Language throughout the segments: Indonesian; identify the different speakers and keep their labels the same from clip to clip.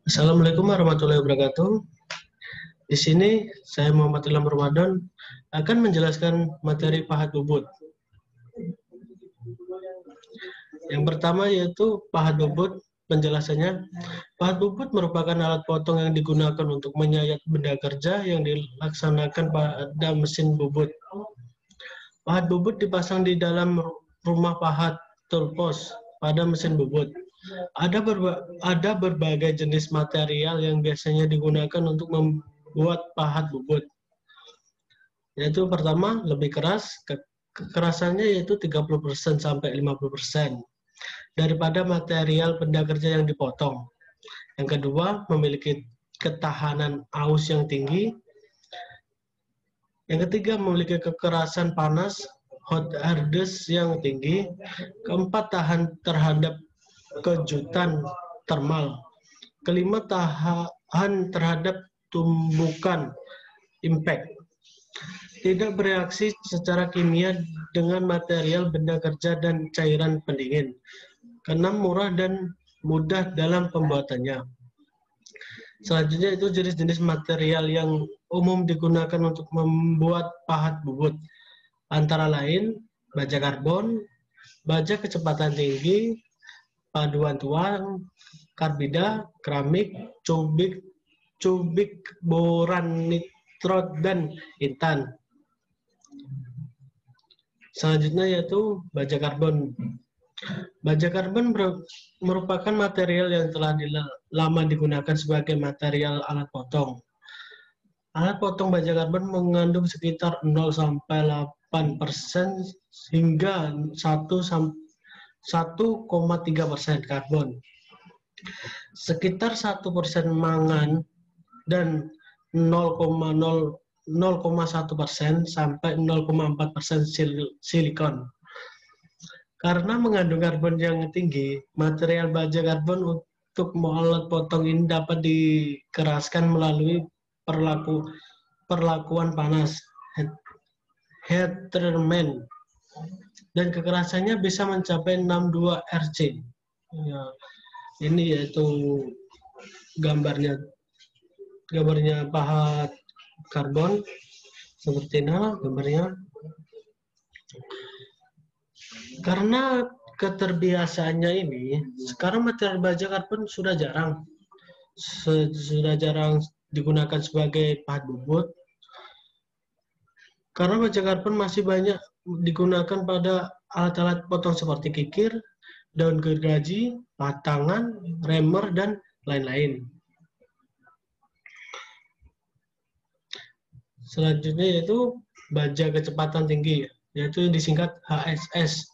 Speaker 1: Assalamualaikum warahmatullahi wabarakatuh. Di sini saya Muhammad Ilham Ramadan akan menjelaskan materi pahat bubut. Yang pertama yaitu pahat bubut. Penjelasannya, pahat bubut merupakan alat potong yang digunakan untuk menyayat benda kerja yang dilaksanakan pada mesin bubut. Pahat bubut dipasang di dalam rumah pahat toolpost pada mesin bubut. Ada berbagai jenis material yang biasanya digunakan untuk membuat pahat bubut. Yaitu pertama, lebih keras, kekerasannya yaitu 30% sampai 50% daripada material benda kerja yang dipotong. Yang kedua, memiliki ketahanan aus yang tinggi. Yang ketiga, memiliki kekerasan panas, hot hardness yang tinggi. Keempat, tahan terhadap kejutan termal. Kelima, tahan terhadap tumbukan impact. Tidak bereaksi secara kimia dengan material benda kerja dan cairan pendingin. Keenam, murah dan mudah dalam pembuatannya. Selanjutnya itu jenis-jenis material yang umum digunakan untuk membuat pahat bubut. Antara lain, baja karbon, baja kecepatan tinggi, paduan tuang, karbida, keramik, cubik, boran, nitrot, dan intan. Selanjutnya yaitu baja karbon. Baja karbon merupakan material yang telah lama digunakan sebagai material alat potong. Alat potong baja karbon mengandung sekitar 0-8% hingga 1,3% karbon. Sekitar 1% mangan dan 0,1% sampai 0,4% silikon. Karena mengandung karbon yang tinggi, material baja karbon untuk alat potong ini dapat dikeraskan melalui perlakuan panas, heat treatment, dan kekerasannya bisa mencapai 62 Rc. Ya, ini yaitu gambarnya pahat karbon seperti ini gambarnya. Karena keterbiasaannya ini, sekarang material baja karbon sudah jarang digunakan sebagai pahat bubut. Karena baja karbon masih banyak digunakan pada alat-alat potong seperti kikir, daun gergaji, pahat tangan, remer, dan lain-lain. Selanjutnya yaitu baja kecepatan tinggi, yaitu disingkat HSS.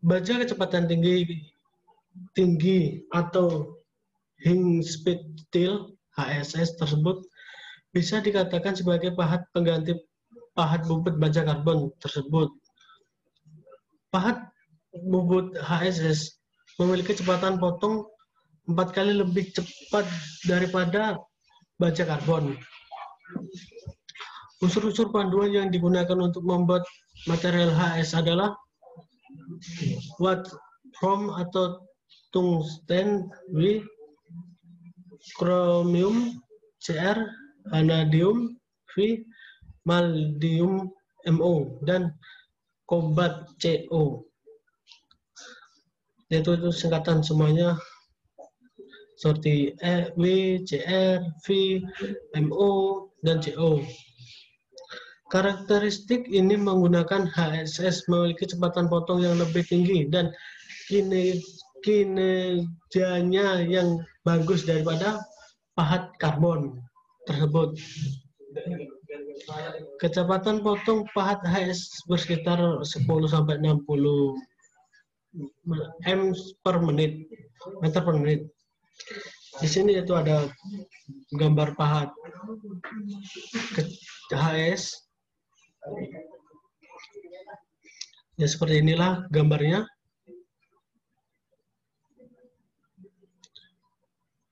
Speaker 1: Baja kecepatan tinggi atau high speed steel HSS tersebut bisa dikatakan sebagai pengganti pahat bubut baja karbon tersebut. Pahat bubut HSS memiliki kecepatan potong 4 kali lebih cepat daripada baja karbon. Unsur-unsur panduan yang digunakan untuk membuat material HS adalah Watt-Chrome atau tungsten W, chromium Cr, vanadium V, maldium Mo, dan cobalt Co. Itu singkatan semuanya seperti W, Cr, V, Mo, dan Co. Karakteristik ini menggunakan HSS memiliki kecepatan potong yang lebih tinggi dan kinerjanya yang bagus daripada pahat karbon tersebut. Kecepatan potong pahat HS bersekitar 10-60 meter per menit. Di sini itu ada gambar pahat HS. Ya seperti inilah gambarnya.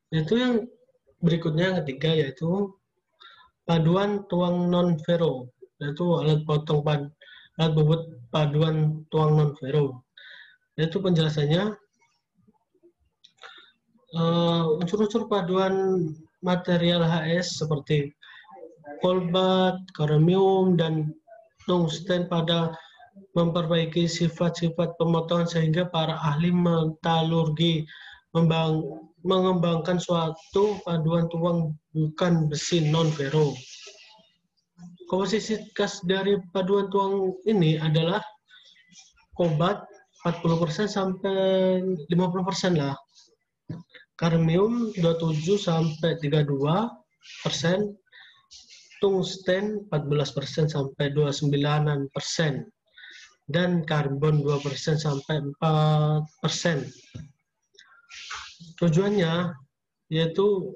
Speaker 1: Itu yang berikutnya yang ketiga yaitu paduan tuang non ferro, yaitu alat potong alat bobot paduan tuang non-ferro. Itu penjelasannya. Unsur-unsur paduan material HS seperti kobalt, kromium, dan tungsten pada memperbaiki sifat-sifat pemotongan sehingga para ahli metalurgi mengembangkan suatu paduan tuang bukan besi non-ferro. Komposisi khas dari paduan tuang ini adalah kobalt 40% sampai 50% lah. Kadmium 27 sampai 32%, tungsten 14% sampai 29%, dan karbon 2% sampai 4%. Tujuannya yaitu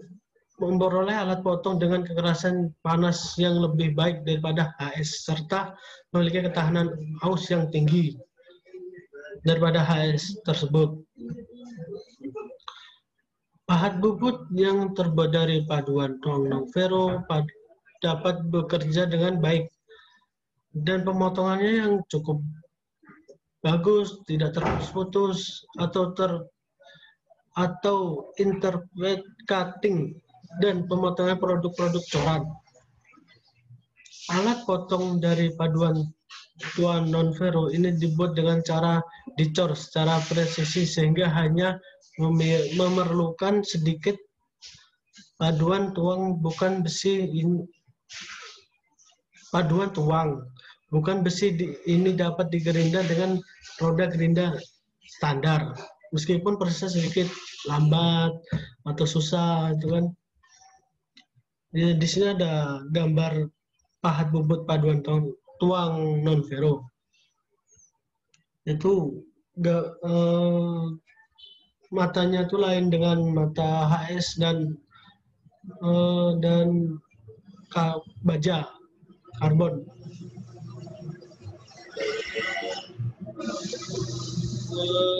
Speaker 1: memperoleh alat potong dengan kekerasan panas yang lebih baik daripada HS serta memiliki ketahanan aus yang tinggi daripada HS tersebut. Pahat bubut yang terbuat dari paduan tuang non-ferro dapat bekerja dengan baik dan pemotongannya yang cukup bagus, tidak terputus atau interpret cutting, dan pemotongan produk-produk coran. Alat potong dari paduan tuang non-ferro ini dibuat dengan cara dicor secara presisi sehingga hanya memerlukan sedikit paduan tuang bukan besi ini dapat digerinda dengan roda gerinda standar meskipun prosesnya sedikit lambat atau susah itu kan. Di sini ada gambar pahat bubut paduan tuang non ferro. Itu matanya itu lain dengan mata HS dan baja karbon.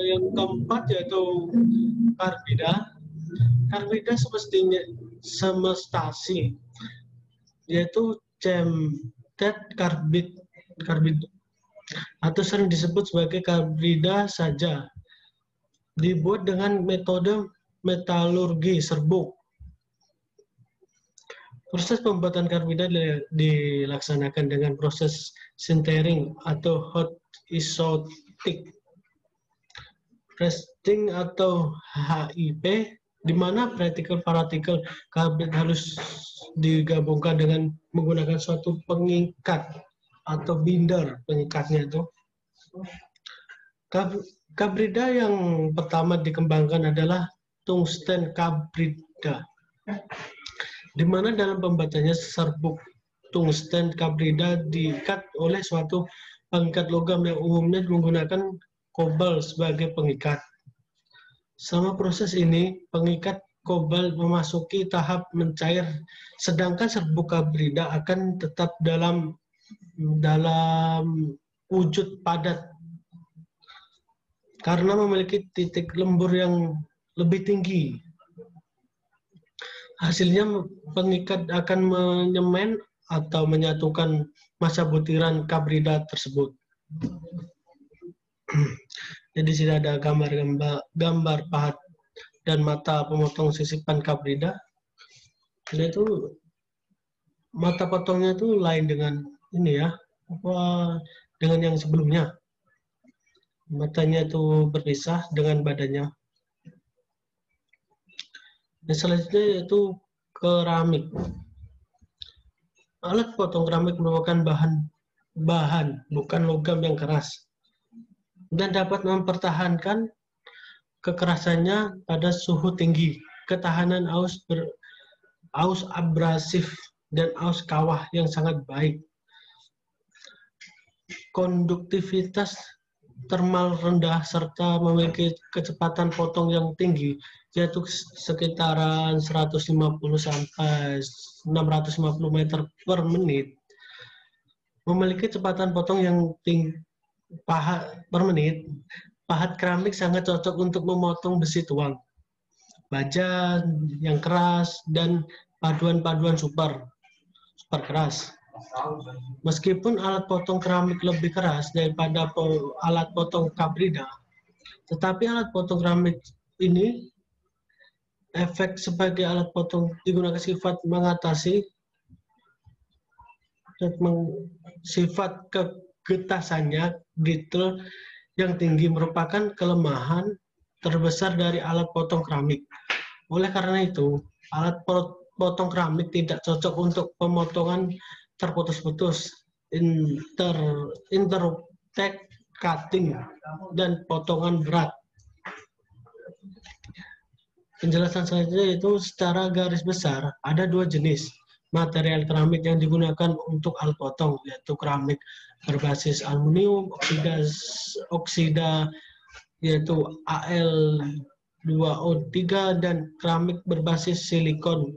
Speaker 1: Yang keempat yaitu karbida. Karbida semestasi yaitu cemented karbid atau sering disebut sebagai karbida saja. Dibuat dengan metode metalurgi serbuk. Proses pembuatan karbida dilaksanakan dengan proses sintering atau hot isotopic resting atau HIP, di mana partikel karbid harus digabungkan dengan menggunakan suatu pengikat atau binder pengikatnya itu. Kabrida yang pertama dikembangkan adalah tungsten kabrida, di mana dalam pembuatannya serbuk tungsten kabrida diikat oleh suatu pengikat logam yang umumnya menggunakan kobalt sebagai pengikat. Selama proses ini, pengikat kobalt memasuki tahap mencair, sedangkan serbuk kabrida akan tetap dalam wujud padat karena memiliki titik lembur yang lebih tinggi. Hasilnya pengikat akan menyemen atau menyatukan massa butiran kabrida tersebut. Jadi di sini ada gambar pahat dan mata pemotong sisipan kabrida. Jadi itu mata potongnya itu lain dengan ini ya, dengan yang sebelumnya. Matanya itu berpisah dengan badannya. Dan selanjutnya yaitu keramik. Alat potong keramik merupakan bahan bukan logam yang keras dan dapat mempertahankan kekerasannya pada suhu tinggi, ketahanan aus abrasif dan aus kawah yang sangat baik. Konduktivitas termal rendah serta memiliki kecepatan potong yang tinggi, yaitu sekitaran 150 sampai 650 meter per menit. Memiliki kecepatan potong yang tinggi per menit, pahat keramik sangat cocok untuk memotong besi tuang, baja yang keras, dan paduan super keras. Meskipun alat potong keramik lebih keras daripada alat potong kabrida, tetapi alat potong keramik ini efek sebagai alat potong digunakan sifat mengatasi sifat kegetasannya brittle yang tinggi merupakan kelemahan terbesar dari alat potong keramik. Oleh karena itu, alat potong keramik tidak cocok untuk pemotongan terputus-putus, interrupt cutting, dan potongan berat. Penjelasan selanjutnya yaitu secara garis besar ada dua jenis material keramik yang digunakan untuk alat potong, yaitu keramik berbasis aluminium oksida yaitu Al2O3 dan keramik berbasis silikon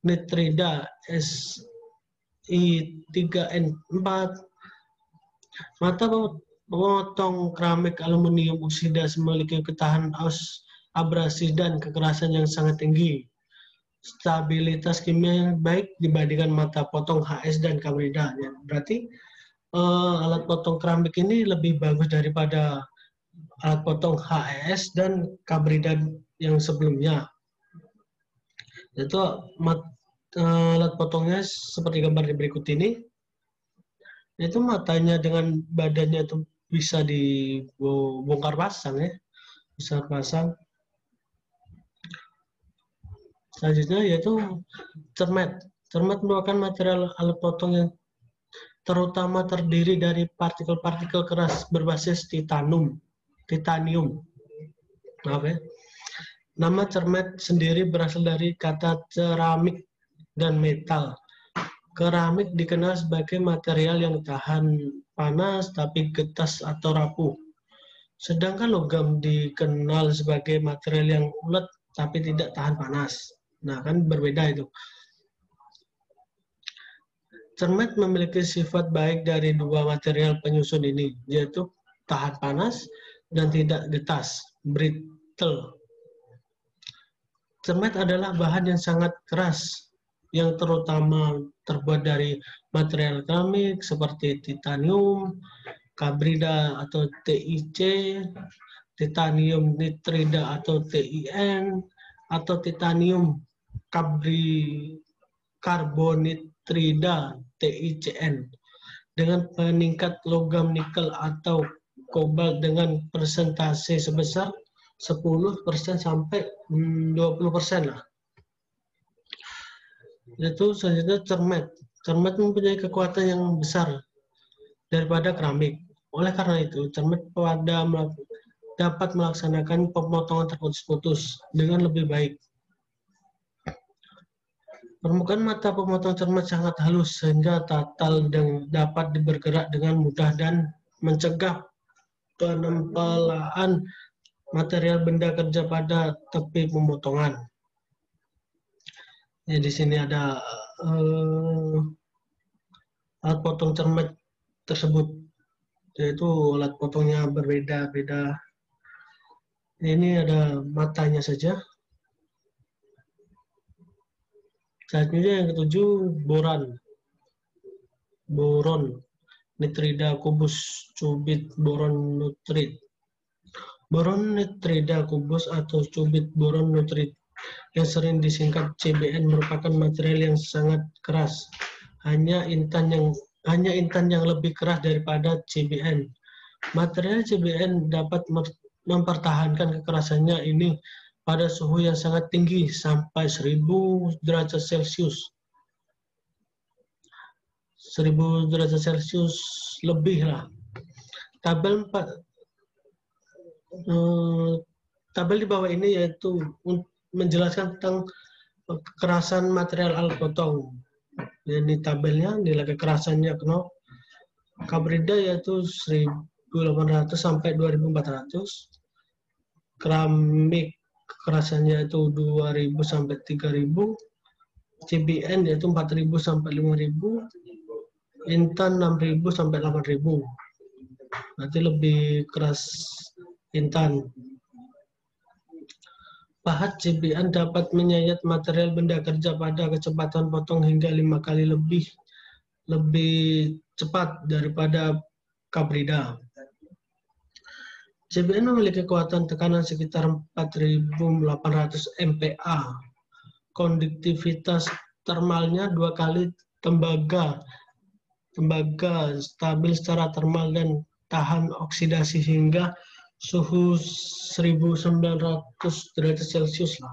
Speaker 1: nitrida Si3N4. Mata pemotong keramik aluminium oksida memiliki ketahanan abrasi dan kekerasan yang sangat tinggi. Stabilitas kimia yang baik dibandingkan mata potong HS dan kabrida. Ya, berarti alat potong keramik ini lebih bagus daripada alat potong HS dan kabrida yang sebelumnya. Itu alat potongnya seperti gambar di berikut ini. Itu matanya dengan badannya itu bisa dibongkar pasang ya, bisa pasang. Selanjutnya yaitu cermet. Cermet merupakan material alat potong yang terutama terdiri dari partikel-partikel keras berbasis titanium. Maaf ya. Nama cermet sendiri berasal dari kata ceramik dan metal. Keramik dikenal sebagai material yang tahan panas tapi getas atau rapuh. Sedangkan logam dikenal sebagai material yang ulet tapi tidak tahan panas. Nah, kan berbeda itu. Cermet memiliki sifat baik dari dua material penyusun ini, yaitu tahan panas dan tidak getas, brittle. Cermet adalah bahan yang sangat keras, yang terutama terbuat dari material keramik seperti titanium, kabrida atau TIC, titanium nitrida atau TIN, atau titanium karbonitrida TICN dengan peningkat logam nikel atau kobalt dengan persentase sebesar 10% sampai 20% lah. Itu selanjutnya cermet. Cermet mempunyai kekuatan yang besar daripada keramik. Oleh karena itu, cermet dapat melaksanakan pemotongan terputus-putus dengan lebih baik. Permukaan mata pemotong cermet sangat halus sehingga tatal dapat bergerak dengan mudah dan mencegah penempelan material benda kerja pada tepi pemotongan. Ya, di sini ada alat potong cermet tersebut, yaitu alat potongnya berbeda-beda. Ini ada matanya saja. Selanjutnya yang ketujuh, boron nitrida kubus cubit boron nutrit. Boron nitrida kubus atau cubit boron nutrit yang sering disingkat CBN merupakan material yang sangat keras. Hanya intan yang lebih keras daripada CBN. Material CBN dapat mempertahankan kekerasannya ini pada suhu yang sangat tinggi sampai 1000 derajat Celcius. 1000 derajat Celcius lebih lah. Tabel di bawah ini yaitu menjelaskan tentang kekerasan material alat potong. Ini tabelnya, nilai kekerasannya kabrida yaitu 1800 sampai 2400. Keramik kekerasannya itu 2000 sampai 3000. CBN yaitu 4000 sampai 5000. Intan 6000 sampai 8000. Berarti lebih keras intan. Pahat CBN dapat menyayat material benda kerja pada kecepatan potong hingga 5 kali lebih lebih cepat daripada kabrida. CBN memiliki kekuatan tekanan sekitar 4.800 MPa. Konduktivitas termalnya 2 kali tembaga stabil secara termal dan tahan oksidasi hingga suhu 1900 derajat Celcius lah.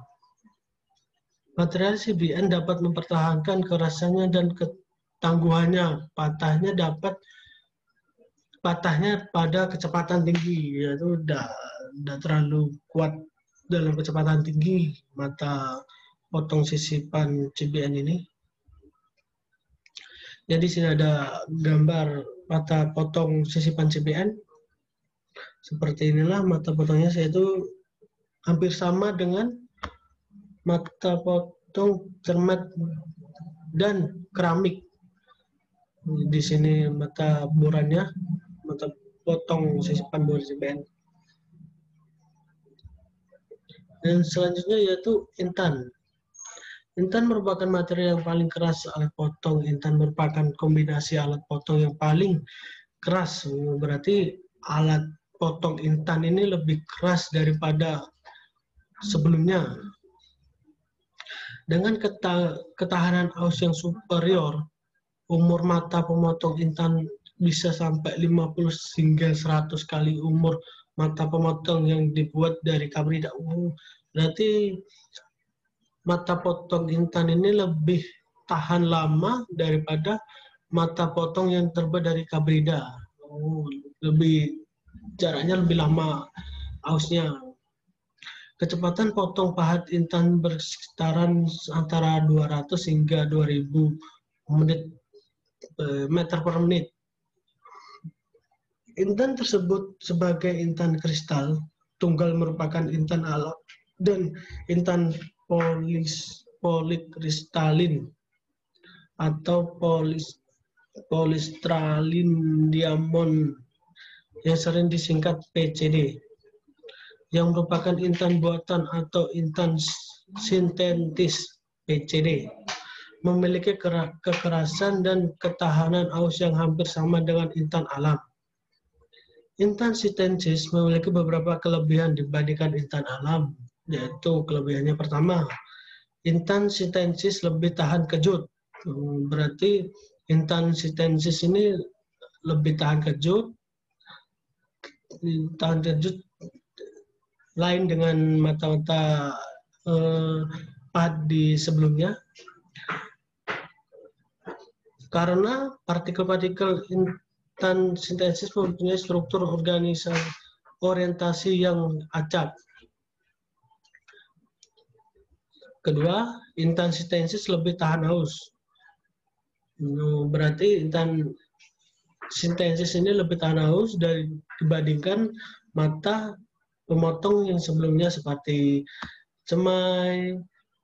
Speaker 1: Material CBN dapat mempertahankan kerasannya dan ketangguhannya. Patahnya pada kecepatan tinggi, yaitu tidak terlalu kuat dalam kecepatan tinggi mata potong sisipan CBN ini. Jadi sini ada gambar mata potong sisipan CBN. Seperti inilah mata potongnya, yaitu hampir sama dengan mata potong cermat dan keramik. Di sini mata borannya, mata potong sisipan bor CBN. Dan selanjutnya yaitu intan. Intan merupakan materi yang paling keras alat potong. Intan merupakan kombinasi alat potong yang paling keras. Berarti alat potong intan ini lebih keras daripada sebelumnya. Dengan ketahanan aus yang superior, umur mata pemotong intan bisa sampai 50 hingga 100 kali umur mata pemotong yang dibuat dari kabrida. Berarti mata potong intan ini lebih tahan lama daripada mata potong yang terbuat dari kabrida. Jaraknya lebih lama ausnya. Kecepatan potong pahat intan bersekitaran antara 200 hingga 2000 meter per menit. Intan tersebut sebagai intan kristal tunggal merupakan intan alam dan intan polikristalin atau polistralin diamond yang sering disingkat PCD, yang merupakan intan buatan atau intan sintetis. PCD memiliki kekerasan dan ketahanan aus yang hampir sama dengan intan alam. Intan sintetis memiliki beberapa kelebihan dibandingkan intan alam, yaitu kelebihannya pertama, intan sintetis lebih tahan kejut. Berarti intan sintetis ini lebih tahan kejut, lain dengan mata-mata pahat di sebelumnya, karena partikel-partikel intan sintetis mempunyai struktur orientasi yang acak. Kedua, intan sintetis lebih tahan haus. Berarti intan sintetis ini lebih tahan haus dibandingkan mata pemotong yang sebelumnya seperti cemai,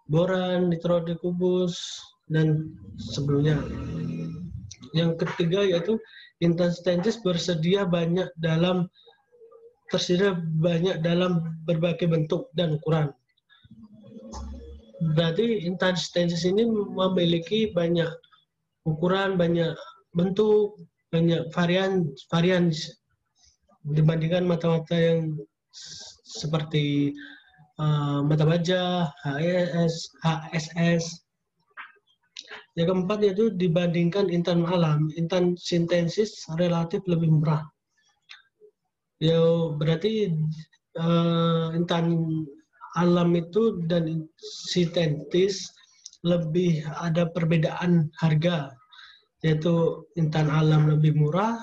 Speaker 1: boran, nitrodeokubus, dan sebelumnya. Yang ketiga yaitu intan sintetis tersedia banyak dalam berbagai bentuk dan ukuran. Berarti intan sintetis ini memiliki banyak ukuran, banyak bentuk, banyak varian dibandingkan mata-mata yang seperti mata baja, HSS. Yang keempat yaitu dibandingkan intan alam, intan sintetis relatif lebih murah. Ya, berarti intan alam itu dan sintetis lebih ada perbedaan harga, yaitu intan alam lebih murah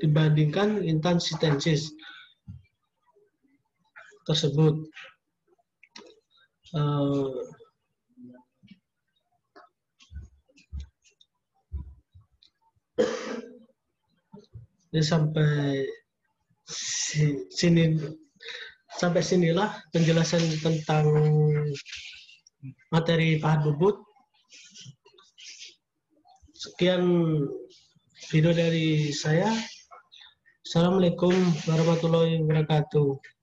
Speaker 1: dibandingkan intan sintetis tersebut. Jadi sampai sinilah penjelasan tentang materi pahat bubut. Sekian video dari saya. Assalamualaikum warahmatullahi wabarakatuh.